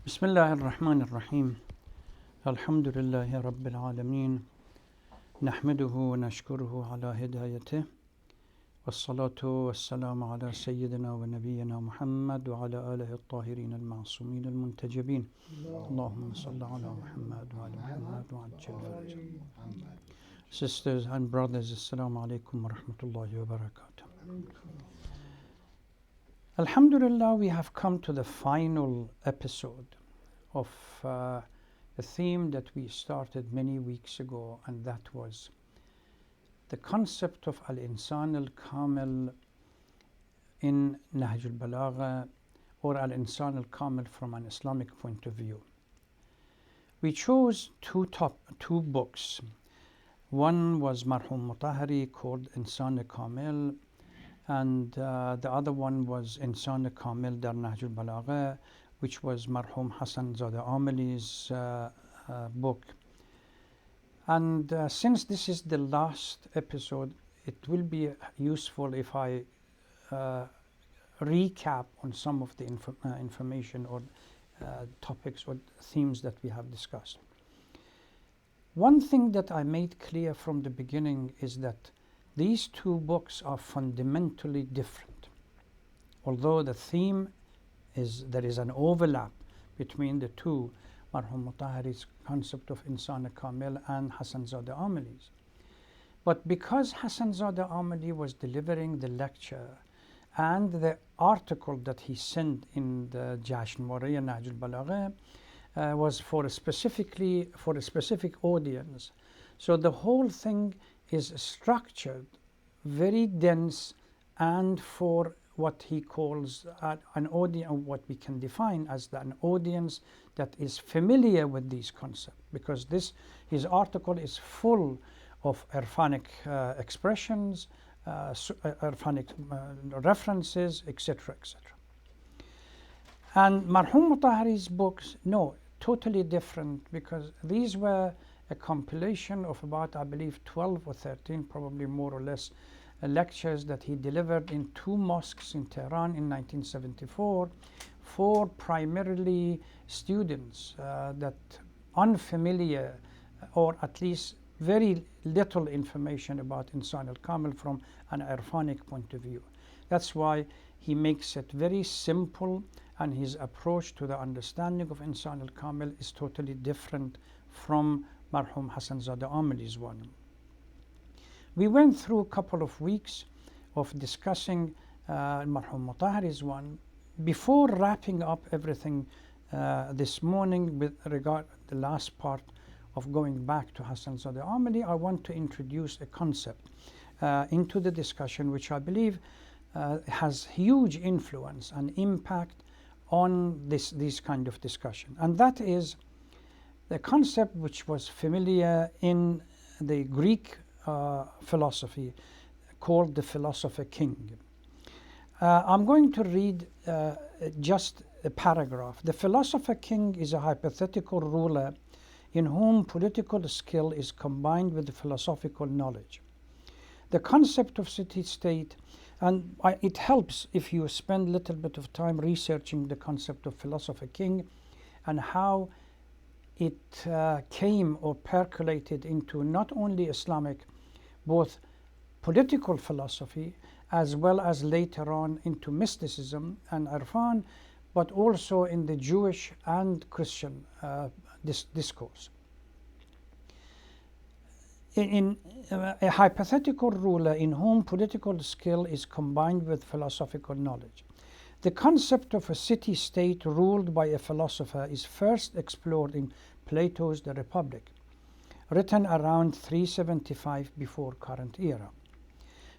بسم الله الرحمن الرحيم الحمد لله رب العالمين نحمده ونشكره على هدايته والصلاة والسلام على سيدنا ونبينا محمد وعلى آله الطاهرين المعصومين المنتجبين اللهم صل على محمد وعلى محمد وعجل فرجه. Sisters and brothers, Assalamu alaikum wa rahmatullahi wa barakatuh. Alhamdulillah, we have come to the final episode of a theme that we started many weeks ago, and that was the concept of Al-Insan al-Kamil in Nahj al-Balagha, or Al-Insan al-Kamil from an Islamic point of view. We chose two books. One was Marhum Mutahhari called Insan al-Kamil, and the other one was Insan al-Kamil dar Nahj al-Balagha, which was Marhum Hassanzadeh Amuli's book. And since this is the last episode, it will be useful if I recap on some of the information or topics or themes that we have discussed. One thing that I made clear from the beginning is that these two books are fundamentally different. Although the theme is, there is an overlap between the two, Marhum Mutahhari's concept of Insan al-Kamil and Hassanzadeh Amuli's. But because Hassanzadeh Amuli was delivering the lecture and the article that he sent in the Jashn-Waraya Nahj al-Balagha was for a specific audience. So the whole thing is structured very dense and for what he calls an audience, what we can define as an audience that is familiar with these concepts, because his article is full of Irfanic expressions, Irfanic references, etc., etc. And Marhum Mutahhari's books, no, totally different, because these were a compilation of about, I believe, 12 or 13, probably more or less, lectures that he delivered in two mosques in Tehran in 1974 for primarily students that unfamiliar or at least very little information about Insan al-Kamil from an Irfanic point of view. That's why he makes it very simple, and his approach to the understanding of Insan al-Kamil is totally different from Marhum Hassanzadeh Amuli's one. We went through a couple of weeks of discussing Marhum Mutahhari's one. Before wrapping up everything this morning with regard to the last part of going back to Hassanzadeh Amuli, I want to introduce a concept into the discussion which I believe has huge influence and impact on this kind of discussion. And that is the concept which was familiar in the Greek philosophy called the philosopher king. I'm going to read just a paragraph. The philosopher king is a hypothetical ruler in whom political skill is combined with philosophical knowledge. The concept of city-state, and it helps if you spend a little bit of time researching the concept of philosopher king and how it came or percolated into not only Islamic, both political philosophy as well as later on into mysticism and Irfan, but also in the Jewish and Christian discourse. In a hypothetical ruler in whom political skill is combined with philosophical knowledge. The concept of a city-state ruled by a philosopher is first explored in Plato's The Republic, written around 375 before current era.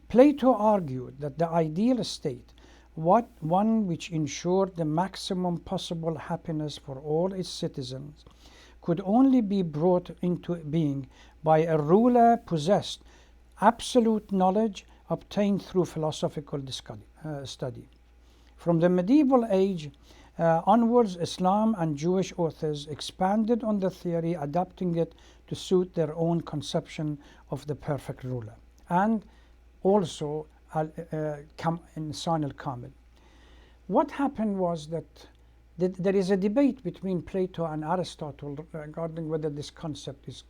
Plato argued that the ideal state, one which ensured the maximum possible happiness for all its citizens, could only be brought into being by a ruler possessed absolute knowledge obtained through philosophical study. From the medieval age onwards, Islam and Jewish authors expanded on the theory, adapting it to suit their own conception of the perfect ruler, and also Insan al-Kamil. What happened was that there is a debate between Plato and Aristotle regarding whether this concept is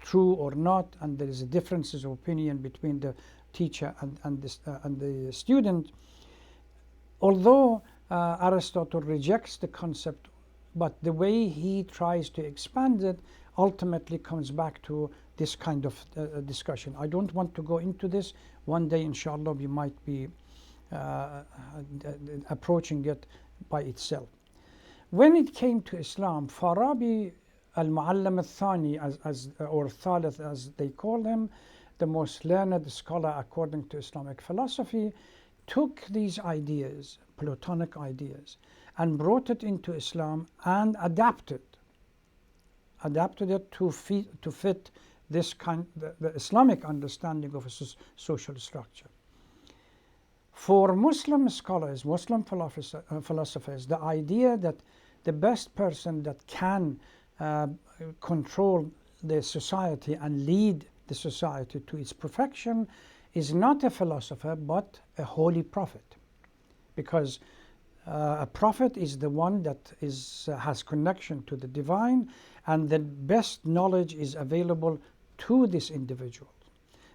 true or not, and there is a differences of opinion between the teacher and the student. Although Aristotle rejects the concept, but the way he tries to expand it ultimately comes back to this kind of discussion. I don't want to go into this. One day, inshallah, we might be approaching it by itself. When it came to Islam, Farabi al-Muallam al-Thani, or Thalith as they call him, the most learned scholar according to Islamic philosophy, took these ideas, Platonic ideas, and brought it into Islam and adapted it to fit this the Islamic understanding of a social structure. For Muslim scholars, Muslim philosophers, the idea that the best person that can control the society and lead the society to its perfection is not a philosopher but a holy prophet, because a prophet is the one that has connection to the divine, and the best knowledge is available to this individual.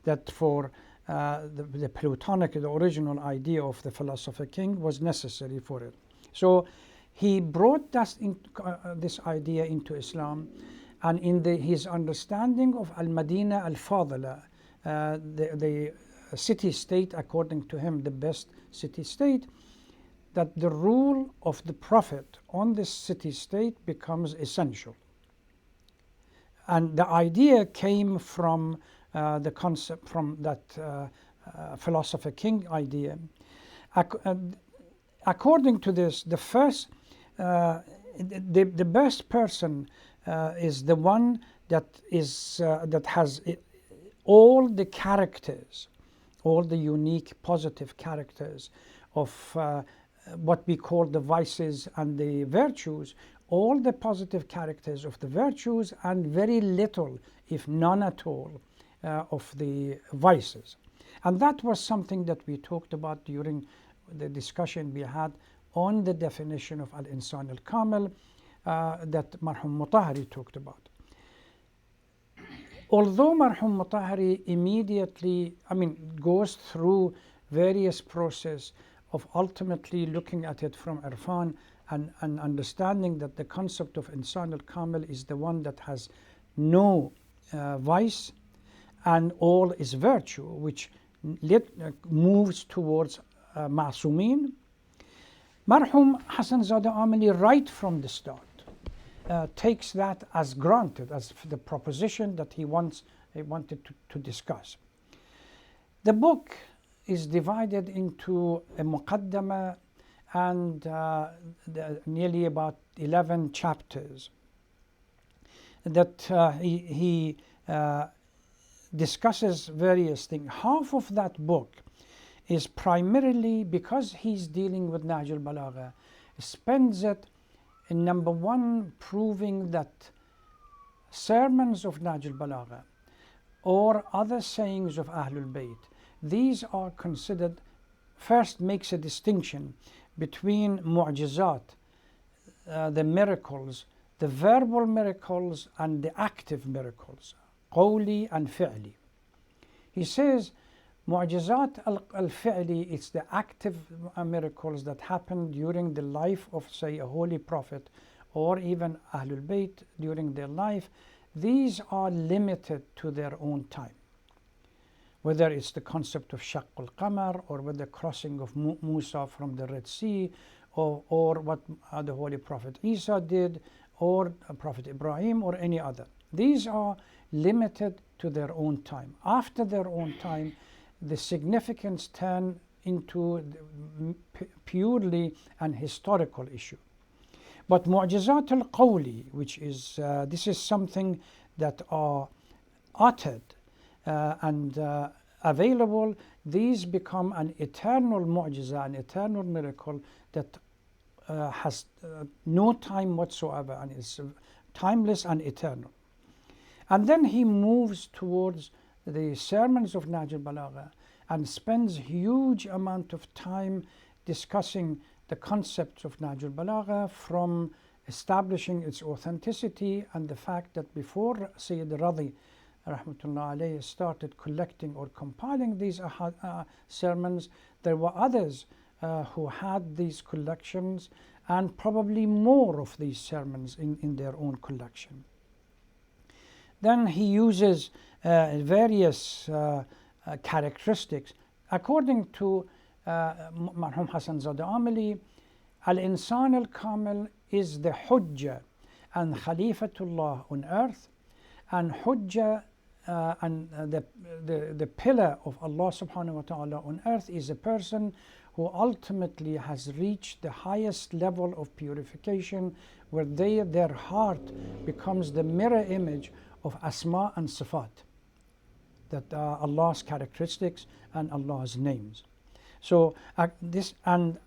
That for the Platonic, the original idea of the philosopher king was necessary for it. So he brought this idea into Islam, and in his understanding of Al-Madina al-Fadila, the city-state, according to him, the best city-state, that the rule of the Prophet on this city-state becomes essential. And the idea came from the concept, from that philosopher king idea. According to this, the best person is the one that has all the characters, all the unique positive characters of what we call the vices and the virtues, all the positive characters of the virtues, and very little, if none at all, of the vices. And that was something that we talked about during the discussion we had on the definition of Al-Insan al-Kamil that Marhum Mutahhari talked about. Although Marhum Mutahhari immediately, goes through various process of ultimately looking at it from Irfan and understanding that the concept of Insan al-Kamil is the one that has no vice and all is virtue, which moves towards Ma'sumin. Marhum Hassanzadeh Amuli, right from the start, takes that as granted, as the proposition that he wanted to discuss. The book is divided into a muqaddama and nearly about 11 chapters that he discusses various things. Half of that book is primarily, because he's dealing with Nahj al-Balagha, spends it in number one, proving that sermons of Nahj al-Balagha or other sayings of Ahlul Bayt, these are considered, first makes a distinction between mu'jizat, the miracles, the verbal miracles and the active miracles, qawli and fi'li. He says mu'jizat al-fi'li, it's the active miracles that happen during the life of, say, a holy prophet or even Ahlul Bayt during their life. These are limited to their own time. Whether it's the concept of Shaq al-Qamar, or whether crossing of Musa from the Red Sea, or what the Holy Prophet Isa did, or Prophet Ibrahim, or any other. These are limited to their own time. After their own time, the significance turn into purely an historical issue. But Mu'jizat al-Qawli, which is, this is something that are uttered and available, these become an eternal mu'jiza, an eternal miracle that has no time whatsoever and is timeless and eternal. And then he moves towards the sermons of Nahj al-Balagha and spends huge amount of time discussing the concepts of Nahj al-Balagha, from establishing its authenticity and the fact that before Sayyid Radi rahmatullah alayhi started collecting or compiling these sermons, there were others who had these collections and probably more of these sermons in their own collection. Then he uses various characteristics. According to Marhum Hassanzadeh Amuli, Al-Insan al-Kamil is the Hujjah and Khalifatullah on earth, and Hujjah and the pillar of Allah subhanahu wa ta'ala on earth is a person who ultimately has reached the highest level of purification, where their heart becomes the mirror image of Asma and Sifat, that are Allah's characteristics and Allah's names. So this, and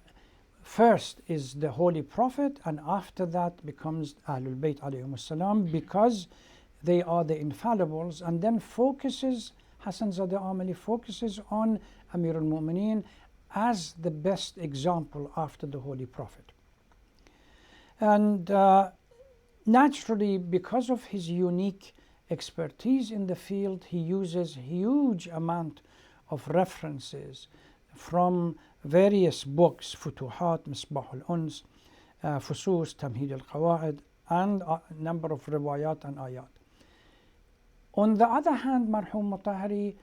first is the Holy Prophet, and after that becomes Ahlul Bayt alayhim salam, because they are the infallibles, and then Hassanzadeh Amuli focuses on Amir al-Mu'mineen as the best example after the Holy Prophet. And naturally, because of his unique expertise in the field, he uses huge amount of references from various books, Futuhat, Misbah al-Uns, Fusus, Tamheed al-Qawa'id, and a number of riwayat and ayat. On the other hand, Marhum Mutahhari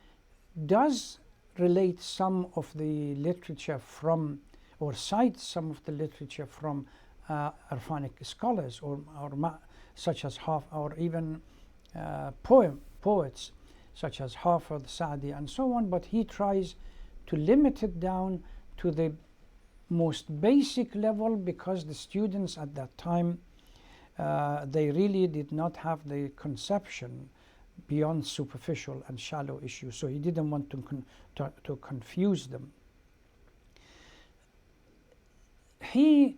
does relate some of the literature from, or cites some of the literature from Irfanic scholars, or such as or even poets such as Hafid, Sa'di, and so on, but he tries to limit it down to the most basic level, because the students at that time, they really did not have the conception beyond superficial and shallow issues, so he didn't want to confuse them. He,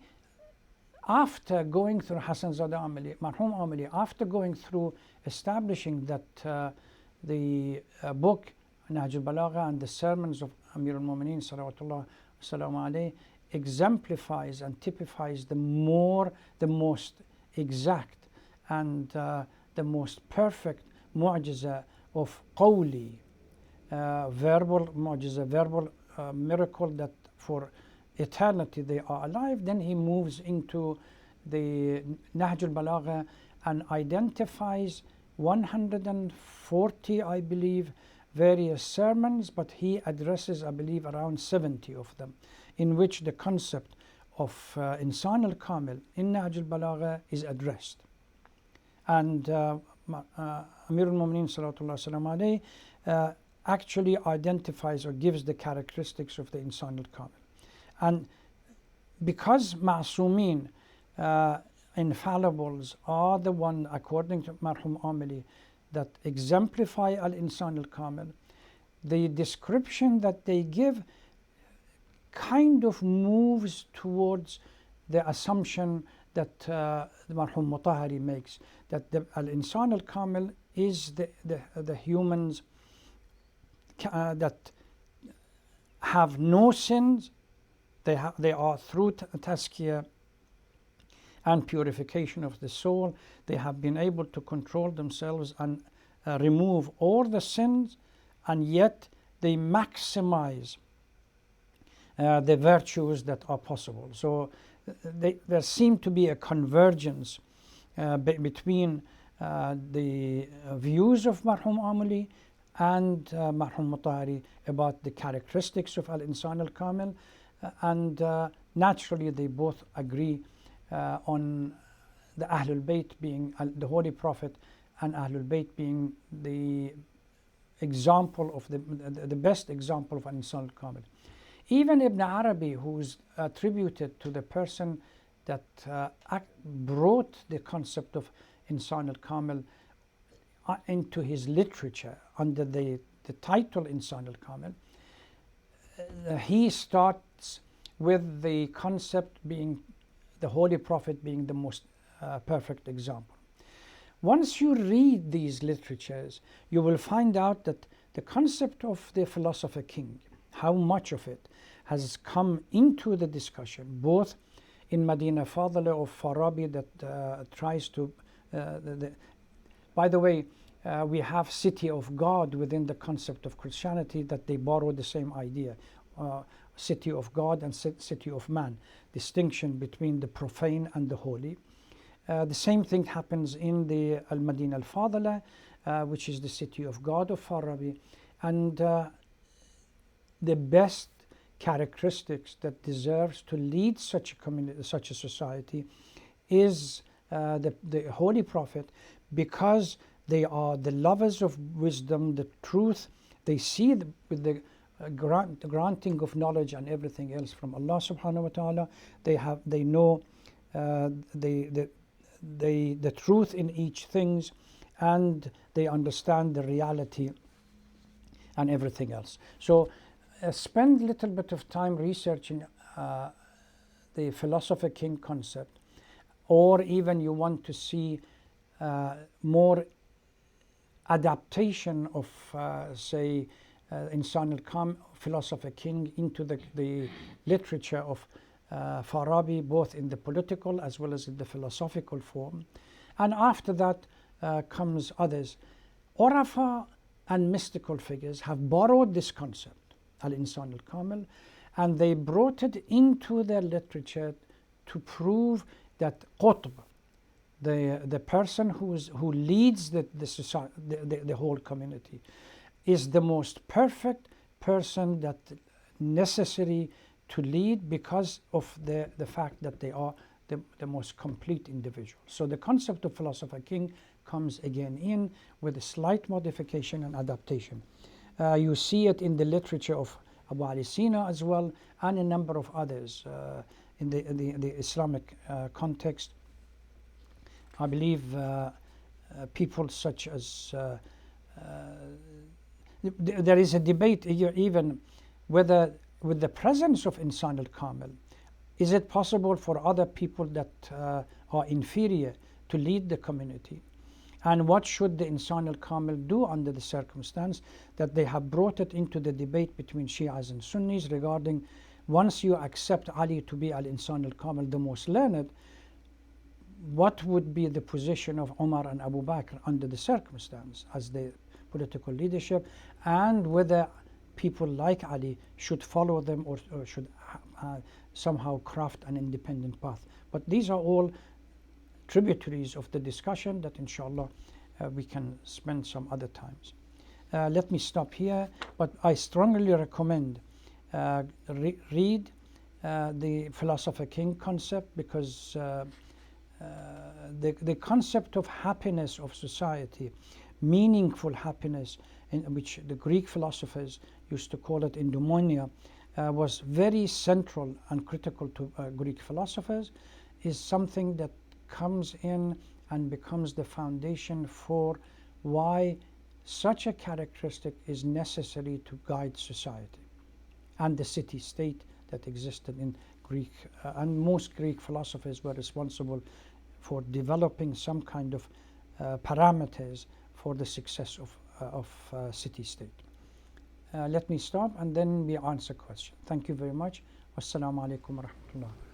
after going through Hassanzadeh Amuli, Marhum Amuli, after going through establishing that the book Nahj al-Balagha and the sermons of Amir al-Mu'mineen salawatullah salamu alayhi exemplifies and typifies the most exact and the most perfect mu'jiza of qawli, verbal mu'jiza, verbal miracle that for eternity they are alive. Then he moves into the Nahj al-Balagha and identifies 140, I believe, various sermons, but he addresses, I believe, around 70 of them, in which the concept of Insan al-Kamil in Nahj al-Balagha is addressed. And Amir al-Mu'mineen salawatullah salam alayhi actually identifies or gives the characteristics of the Insan al-Kamil. And because Ma'asumeen, infallibles, are the one, according to Marhum Amuli, that exemplify Al-Insan al-Kamil, the description that they give kind of moves towards the assumption that the Marhum Mutahhari makes, that the Al-Insan al-Kamil is the humans that have no sins. They are through tazkiyah and purification of the soul, they have been able to control themselves and remove all the sins, and yet they maximize the virtues that are possible. So there seemed to be a convergence between the views of Marhum Amuli and Marhum Mutahhari about the characteristics of Al-Insan al-Kamil, and naturally they both agree on the Ahlul Bayt being the Holy Prophet, and Ahlul Bayt being the example of the best example of Al-Insan al-Kamil. Even Ibn Arabi, who is attributed to the person that brought the concept of Insan al-Kamil into his literature under the title Insan al-Kamil, he starts with the concept being the Holy Prophet being the most perfect example. Once you read these literatures, you will find out that the concept of the philosopher king, how much of it, has come into the discussion, both in Medina Fadla of Farabi that tries to, by the way, we have city of God within the concept of Christianity, that they borrow the same idea. City of God and city of man, distinction between the profane and the holy. The same thing happens in the Al-Madina Al-Fadla, which is the city of God of Farabi. And the best characteristics that deserves to lead such a community, such a society, is the Holy Prophet, because they are the lovers of wisdom, the truth. They see with the granting of knowledge and everything else from Allah subhanahu wa ta'ala. They know the truth in each things, and they understand the reality and everything else. So spend a little bit of time researching the philosopher king concept, or even you want to see more adaptation of say Insan al-Kamil, philosopher king, into the literature of Farabi, both in the political as well as in the philosophical form. And after that comes others. Orafa and mystical figures have borrowed this concept, Al-Insan al-Kamil, and they brought it into their literature to prove that Qutb, the person who leads the society, the whole community, is the most perfect person that necessary to lead, because of the fact that they are the most complete individual. So the concept of philosopher king comes again in with a slight modification and adaptation. You see it in the literature of Abu Ali Sina as well, and a number of others in the Islamic context. I believe people such as there is a debate here even whether, with the presence of Insan al-Kamil, is it possible for other people that are inferior to lead the community? And what should the Insan al-Kamil do under the circumstance that they have brought it into the debate between Shias and Sunnis regarding, once you accept Ali to be Al-Insan al-Kamil, the most learned, what would be the position of Umar and Abu Bakr under the circumstance as the political leadership, and whether people like Ali should follow them or should somehow craft an independent path. But these are all tributaries of the discussion that inshallah we can spend some other times. Let me stop here, but I strongly recommend read the philosopher king concept, because the concept of happiness of society, meaningful happiness, in which the Greek philosophers used to call it eudaimonia, was very central and critical to Greek philosophers, is something that comes in and becomes the foundation for why such a characteristic is necessary to guide society and the city-state that existed in Greek. And most Greek philosophers were responsible for developing some kind of parameters for the success of city-state. Let me stop and then we answer questions. Thank you very much. Wassalamu alaikum wa rahmatullah.